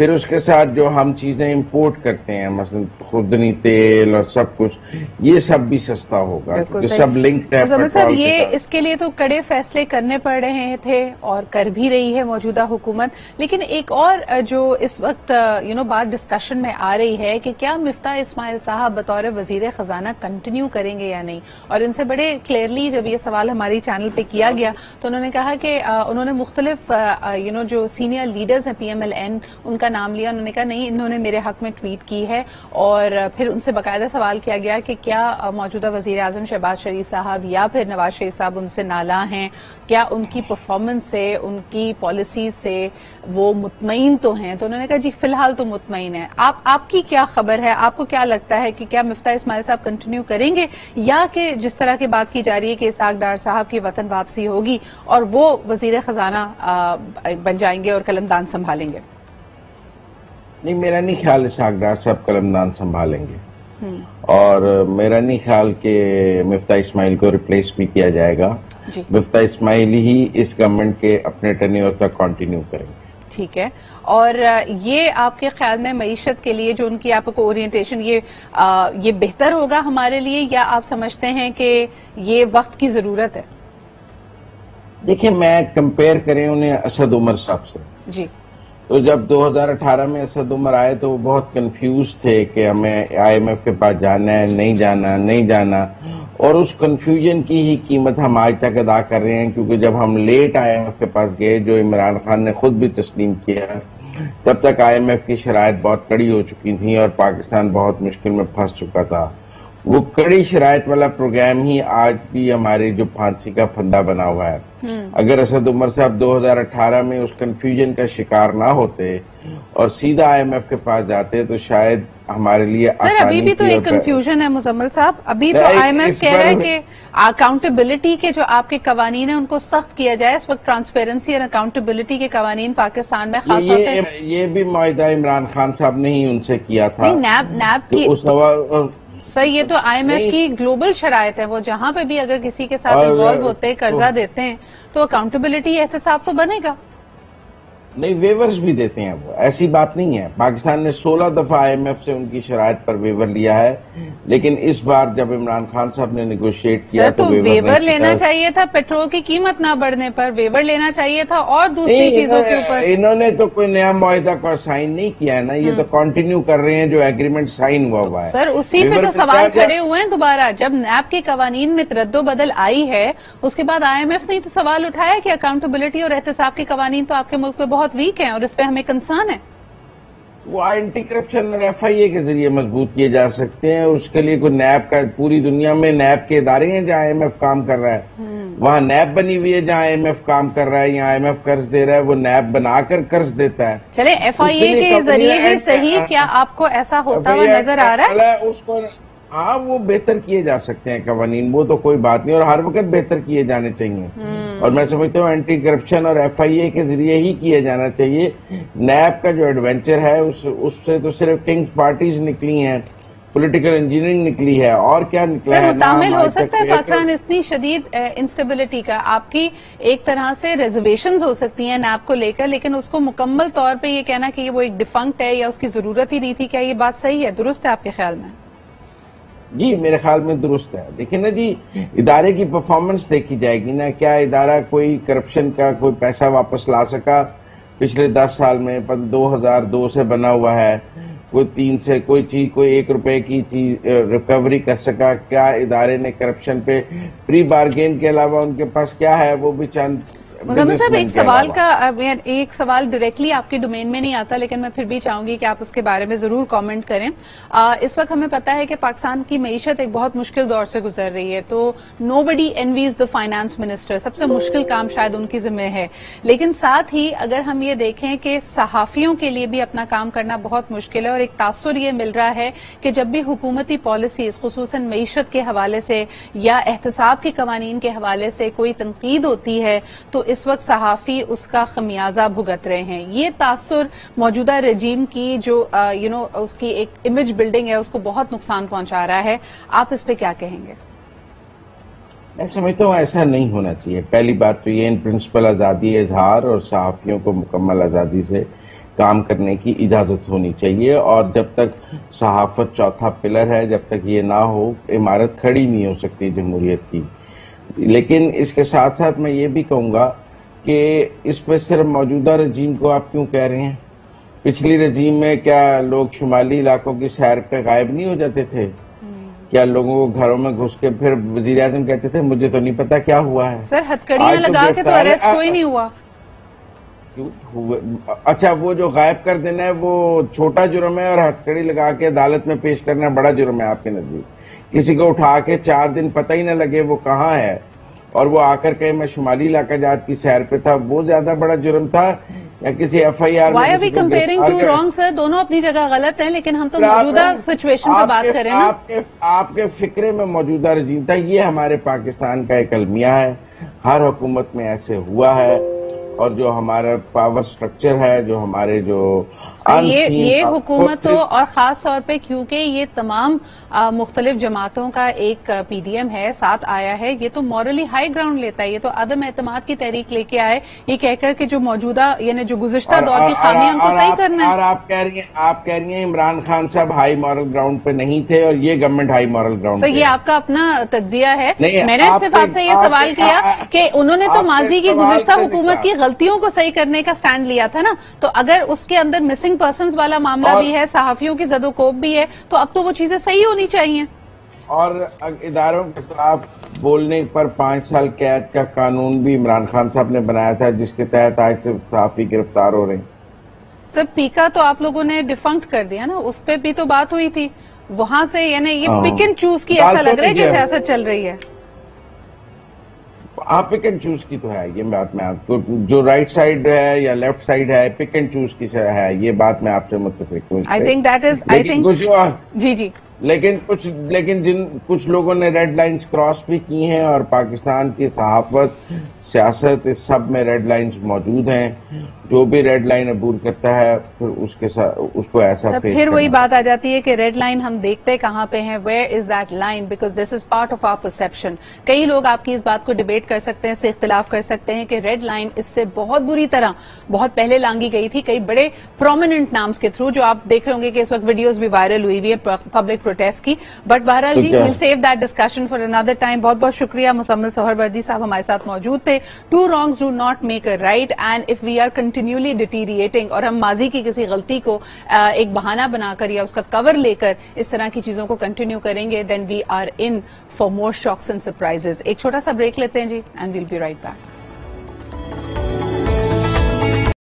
پھر اس کے ساتھ جو ہم چیزیں امپورٹ کرتے ہیں مثلا خوردنی تیل اور سب کچھ یہ سب بھی سستا ہوگا کیونکہ سب لنکڈ ہے مزمل صاحب یہ اس کے لیے تو کڑے فیصلے کرنے پڑ رہے تھے اور کر بھی رہی ہے موجودہ حکومت، لیکن ایک اور جو اس وقت بات ڈسکشن میں آ رہی ہے کہ کیا مفتاح اسماعیل صاحب بطور وزیر خزانہ کنٹینیو کریں گے یا نہیں، اور ان سے بڑے کلیئرلی جب یہ سوال ہماری چینل پہ کیا گیا تو انہوں نے کہا کہ انہوں نے مختلف جو سینئر لیڈرز ہیں PMLN ان کا نام لیا، انہوں نے کہا نہیں انہوں نے میرے حق میں ٹویٹ کی ہے، اور پھر ان سے باقاعدہ سوال کیا گیا کہ کیا موجودہ وزیر اعظم شہباز شریف صاحب یا پھر نواز شریف صاحب ان سے نالاں ہیں، کیا ان کی پرفارمنس سے ان کی پالیسیز سے وہ مطمئن تو ہیں، تو انہوں نے کہا جی فی الحال تو مطمئن ہے۔ آپ کی کیا خبر ہے، آپ کو کیا لگتا ہے کہ کیا مفتاح اسماعیل صاحب کنٹینیو کریں گے، یا کہ جس طرح کی بات کی جا رہی ہے کہ اسحاق ڈار صاحب کی وطن واپسی ہوگی اور وہ وزیر خزانہ بن جائیں گے اور قلمدان سنبھالیں گے؟ نہیں، میرا نہیں خیال اسحاق ڈار صاحب قلمدان سنبھالیں گے، اور میرا نہیں خیال کہ مفتاح اسماعیل کو ریپلیس بھی کیا جائے گا۔ مفتاح اسماعیل ہی اس گورنمنٹ کے اپنے ٹینیور تک کنٹینیو کریں گے۔ ٹھیک ہے، اور یہ آپ کے خیال میں معیشت کے لیے جو ان کی آپ کو اورینٹیشن یہ بہتر ہوگا ہمارے لیے، یا آپ سمجھتے ہیں کہ یہ وقت کی ضرورت ہے؟ دیکھیں، میں کمپیئر کریں انہیں اسد عمر صاحب سے، جی، تو جب 2018 میں اسد عمر آئے تو وہ بہت کنفیوز تھے کہ ہمیں IMF کے پاس جانا ہے نہیں جانا، اور اس کنفیوژن کی ہی قیمت ہم آج تک ادا کر رہے ہیں، کیونکہ جب ہم لیٹ IMF کے پاس گئے، جو عمران خان نے خود بھی تسلیم کیا، تب تک IMF کی شرائط بہت کڑی ہو چکی تھیں اور پاکستان بہت مشکل میں پھنس چکا تھا۔ وہ کڑی شرائط والا پروگرام ہی آج بھی ہماری جو پھانسی کا پھندا بنا ہوا ہے۔ اگر اسد عمر صاحب 2018 میں اس کنفیوژن کا شکار نہ ہوتے اور سیدھا IMF کے پاس جاتے تو شاید ہمارے لیے آسانی سر ابھی بھی تو ایک کنفیوژن ہے مزمل صاحب، ابھی تو IMF کہہ رہا ہے کہ اکاؤنٹیبلٹی کے جو آپ کے قوانین ہیں ان کو سخت کیا جائے۔ اس وقت ٹرانسپیرنسی اور اکاؤنٹیبلٹی کے قوانین پاکستان میں خاص طور پہ یہ بھی معاہدہ عمران خان صاحب نے ہی ان سے کیا تھا۔ نیب کی سر یہ تو IMF کی گلوبل شرائط ہے، وہ جہاں پہ بھی اگر کسی کے ساتھ انوالو ہوتے ہیں، قرضہ دیتے ہیں تو اکاؤنٹیبلٹی احتساب تو بنے گا۔ نہیں، ویورز بھی دیتے ہیں، وہ ایسی بات نہیں ہے۔ پاکستان نے 16 دفعہ IMF سے ان کی شرائط پر ویور لیا ہے، لیکن اس بار جب عمران خان صاحب نے نیگوشیٹ کیا تو ویور لینا چاہیے تھا پیٹرول کی قیمت نہ بڑھنے پر، ویور لینا چاہیے تھا اور دوسری چیزوں کے اوپر۔ انہوں نے تو کوئی نیا معاہدہ کو سائن نہیں کیا ہے نا، یہ تو کنٹینیو کر رہے ہیں جو ایگریمنٹ سائن ہوا ہے۔ سر اسی پہ تو سوال کھڑے ہوئے ہیں دوبارہ، جب نیب کے قوانین میں ترد و بدل آئی ہے اس کے بعد IMF نے تو سوال اٹھایا کہ اکاؤنٹیبلٹی اور احتساب کے قوانین تو آپ کے ملک پہ بہت ویک ہیں اور اس پہ ہمیں کنسرن ہے۔ وہ اینٹی کرپشن اور FIA کے ذریعے مضبوط کیے جا سکتے ہیں، اس کے لیے کوئی نیب کا، پوری دنیا میں نیب کے ادارے ہیں جہاں IMF کام کر رہا ہے، وہاں نیب بنی ہوئی ہے جہاں IMF کام کر رہا ہے، یہاں IMF قرض دے رہا ہے، وہ نیب بنا کر قرض دیتا ہے۔ چلے FIA کے ذریعے ہی صحیح، کیا آپ کو ایسا ہوتا ہوا نظر آ رہا ہے؟ اس کو ہاں وہ بہتر کیے جا سکتے ہیں قوانین، وہ تو کوئی بات نہیں، اور ہر وقت بہتر کیے جانے چاہیے، اور میں سمجھتا ہوں اینٹی کرپشن اور FIA کے ذریعے ہی کیے جانا چاہیے۔ نیب کا جو ایڈونچر ہے اس سے تو صرف کنگز پارٹیز نکلی ہیں، پولیٹیکل انجینئرنگ نکلی ہے، اور کیا نکلا ہے؟ متعامل ہو سکتا ہے پاکستان اتنی شدید انسٹیبلٹی کا، آپ کی ایک طرح سے ریزرویشنز ہو سکتی ہیں نیب کو لے کر، لیکن اس کو مکمل طور پہ یہ کہنا کہ وہ ایک ڈیفنکٹ ہے یا اس کی ضرورت ہی نہیں تھی، کیا یہ بات صحیح ہے، درست ہے آپ کے خیال میں؟ جی میرے خیال میں درست ہے۔ دیکھیں نا جی، ادارے کی پرفارمنس دیکھی جائے گی نا، کیا ادارہ کوئی کرپشن کا کوئی پیسہ واپس لا سکا پچھلے 10 سال میں؟ 2002 سے بنا ہوا ہے، کوئی 3 سے کوئی چیز، کوئی 1 روپے کی چیز ریکوری کر سکا؟ کیا ادارے نے کرپشن پہ پری بارگین کے علاوہ ان کے پاس کیا ہے؟ وہ بھی چند مزمل صاحب ایک سوال ڈائریکٹلی آپ کے ڈومین میں نہیں آتا، لیکن میں پھر بھی چاہوں گی کہ آپ اس کے بارے میں ضرور کامنٹ کریں۔ اس وقت ہمیں پتا ہے کہ پاکستان کی معیشت ایک بہت مشکل دور سے گزر رہی ہے، تو نو بڈی انویز دا فائنانس منسٹر، سب سے مشکل کام شاید ان کی ذمہ ہے، لیکن ساتھ ہی اگر ہم یہ دیکھیں کہ صحافیوں کے لیے بھی اپنا کام کرنا بہت مشکل ہے، اور ایک تاثر یہ مل رہا ہے کہ جب بھی حکومتی پالیسیز خصوصاً معیشت کے حوالے سے یا احتساب کے قوانین کے حوالے سے کوئی تنقید ہوتی ہے تو اس وقت صحافی اس کا خمیازہ بھگت رہے ہیں۔ یہ تاثر موجودہ رجیم کی جو اس کی ایک امیج بلڈنگ ہے اس کو بہت نقصان پہنچا رہا ہے، آپ اس پہ کیا کہیں گے؟ میں سمجھتا ہوں ایسا نہیں ہونا چاہیے۔ پہلی بات تو یہ ان پرنسپل آزادی اظہار اور صحافیوں کو مکمل آزادی سے کام کرنے کی اجازت ہونی چاہیے، اور جب تک صحافت چوتھا پلر ہے، جب تک یہ نہ ہو، عمارت کھڑی نہیں ہو سکتی جمہوریت کی۔ لیکن اس کے ساتھ ساتھ میں یہ بھی کہوں گا کہ اس پہ صرف موجودہ رجیم کو آپ کیوں کہہ رہے ہیں؟ پچھلی رجیم میں کیا لوگ شمالی علاقوں کی سیر پہ غائب نہیں ہو جاتے تھے؟ کیا لوگوں کو گھروں میں گھس کے پھر وزیر اعظم کہتے تھے مجھے تو نہیں پتا کیا ہوا ہے؟ سر ہتھکڑیاں لگا کے تو اریسٹ کوئی نہیں ہوا۔ اچھا، وہ جو غائب کر دینا ہے وہ چھوٹا جرم ہے، اور ہتھکڑی لگا کے عدالت میں پیش کرنا بڑا جرم ہے آپ کے نزدیک؟ کسی کو اٹھا کے 4 دن پتہ ہی نہ لگے وہ کہاں ہے، اور وہ آ کر کہ میں شمالی علاقہ جات کی سیر پہ تھا، وہ زیادہ بڑا جرم تھا یا کسی F I R? Why are we comparing to wrong sir? دونوں اپنی جگہ غلط ہیں، لیکن ہم تو موجودہ سچویشن پہ بات کریں نا۔ آپ کے فکرے میں موجودہ رجیم تھا، یہ ہمارے پاکستان کا ایک المیہ ہے، ہر حکومت میں ایسے ہوا ہے، اور جو ہمارا پاور سٹرکچر ہے، جو ہمارے جو یہ حکومت ہو، اور خاص طور پہ کیونکہ یہ تمام مختلف جماعتوں کا ایک پی ڈی ایم ہے، ساتھ آیا ہے، یہ تو مورلی ہائی گراؤنڈ لیتا ہے، یہ تو عدم اعتماد کی تحریک لے کے آئے، یہ کہہ کر کہ جو موجودہ یعنی جو گزشتہ دور کی خامیاں ان کو صحیح کرنا ہے۔ اور آپ کہہ رہی ہیں عمران خان صاحب ہائی مورل گراؤنڈ پہ نہیں تھے، اور یہ گورنمنٹ ہائی مورل گراؤنڈ پہ۔ یہ آپ کا اپنا تجزیہ ہے، میں نے صرف آپ سے یہ سوال کیا کہ انہوں نے تو ماضی کی گزشتہ حکومت کی غلطیوں کو صحیح کرنے کا سٹینڈ لیا تھا نا، تو اگر اس کے اندر مسنگ پرسنز والا معاملہ بھی ہے، صحافیوں کی زد و کوب بھی ہے، تو اب تو وہ چیزیں صحیح ہونی چاہیے۔ اور اداروں کے خلاف بولنے پر 5 سال قید کا قانون بھی عمران خان صاحب نے بنایا تھا، جس کے تحت آج سے صحافی گرفتار ہو رہے ہیں۔ سر پیکا تو آپ لوگوں نے ڈیفنکٹ کر دیا نا، اس پہ بھی تو بات ہوئی تھی، وہاں سے یعنی یہ پک اینڈ چوز کی ایسا لگ رہا ہے کہ سیاست چل رہی ہے۔ آپ پک اینڈ چوز کی تو ہے، یہ بات میں آپ کو، جو رائٹ سائڈ ہے یا لیفٹ سائڈ ہے، پک اینڈ چوز کی ہے، یہ بات میں آپ سے متفق ہوں۔ جی لیکن کچھ لوگوں نے ریڈ لائنز کراس بھی کی ہیں، اور پاکستان کی صحافت، سیاست، اس سب میں ریڈ لائنز موجود ہیں۔ جو بھی ریڈ لائن عبور کرتا ہے پھر اس کو ایسا فیس پھر وہی بات آ جاتی ہے کہ ریڈ لائن ہم دیکھتے کہاں پہ ہیں، where is that line, because this is part of our perception. کئی لوگ آپ کی اس بات کو ڈیبیٹ کر سکتے ہیں، اس سے اختلاف کر سکتے ہیں کہ ریڈ لائن اس سے بہت بری طرح بہت پہلے لانگی گئی تھی، کئی بڑے پرومیننٹ نامز کے تھرو، جو آپ دیکھ رہے ہوں گے کہ اس وقت ویڈیوز بھی وائرل ہوئی ہوئی ہے پبلک پروٹیسٹ کی، بٹ بہرحال جی well save that discussion for another time. بہت بہت شکریہ، مسمل سہروردی صاحب ہمارے ساتھ موجود تھے۔ 2 wrongs do not make a right, and if we are continually deteriorating اور ہم ماضی کی کسی غلطی کو ایک بہانہ بنا کر یا اس کا کور لے کر اس طرح کی چیزوں کو کنٹینیو کریں گے، then we are in for more shocks and surprises۔ ایک چھوٹا سا بریک لیتے ہیں جی، and we'll be right back۔